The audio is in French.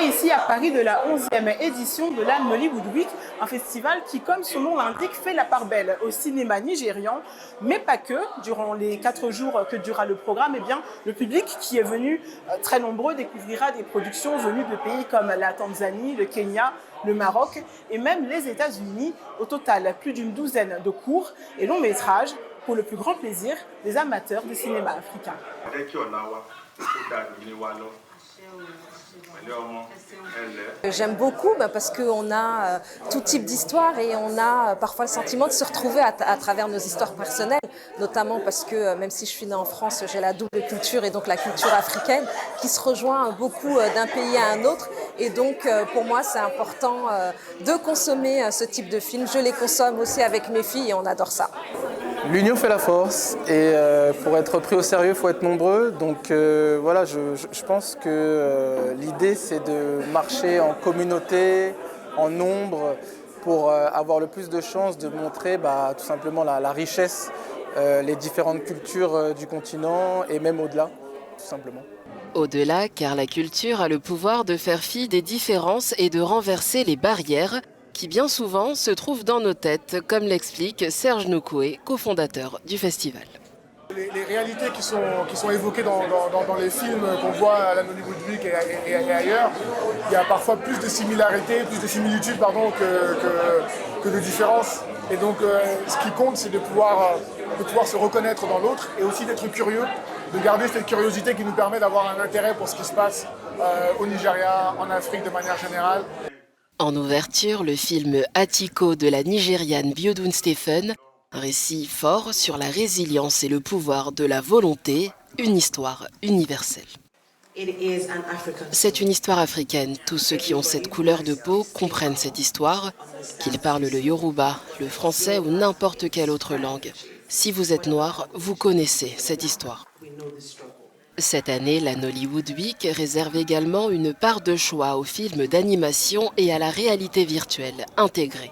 ici à Paris de la 11e édition de la Nollywood Week, un festival qui, comme son nom l'indique, fait la part belle au cinéma nigérian, mais pas que. Durant les 4 jours que durera le programme, eh bien, le public qui est venu très nombreux découvrira des productions venues de pays comme la Tanzanie, le Kenya, le Maroc et même les États-Unis. Au total, plus d'une douzaine de courts et longs métrages pour le plus grand plaisir des amateurs de cinéma africain. J'aime beaucoup parce qu'on a tout type d'histoire et on a parfois le sentiment de se retrouver à travers nos histoires personnelles, notamment parce que même si je suis née en France, j'ai la double culture et donc la culture africaine qui se rejoint beaucoup d'un pays à un autre. Et donc pour moi c'est important de consommer ce type de films. Je les consomme aussi avec mes filles et on adore ça. L'union fait la force et pour être pris au sérieux, il faut être nombreux. Donc voilà, je pense que l'idée c'est de marcher en communauté, en nombre, pour avoir le plus de chances de montrer tout simplement la richesse, les différentes cultures du continent et même au-delà, tout simplement. Au-delà, car la culture a le pouvoir de faire fi des différences et de renverser les barrières qui bien souvent se trouvent dans nos têtes, comme l'explique Serge Noukoué, cofondateur du festival. Les réalités qui sont évoquées dans les films qu'on voit à la Nollywood Week et ailleurs, il y a parfois plus de similarités, plus de similitudes que de différences. Et donc ce qui compte, c'est de pouvoir se reconnaître dans l'autre et aussi d'être curieux, de garder cette curiosité qui nous permet d'avoir un intérêt pour ce qui se passe au Nigeria, en Afrique de manière générale. En ouverture, le film Atiko de la Nigériane Biodun Stephen, un récit fort sur la résilience et le pouvoir de la volonté, une histoire universelle. C'est une histoire africaine. Tous ceux qui ont cette couleur de peau comprennent cette histoire, qu'ils parlent le yoruba, le français ou n'importe quelle autre langue. Si vous êtes noir, vous connaissez cette histoire. Cette année, la Nollywood Week réserve également une part de choix aux films d'animation et à la réalité virtuelle intégrée.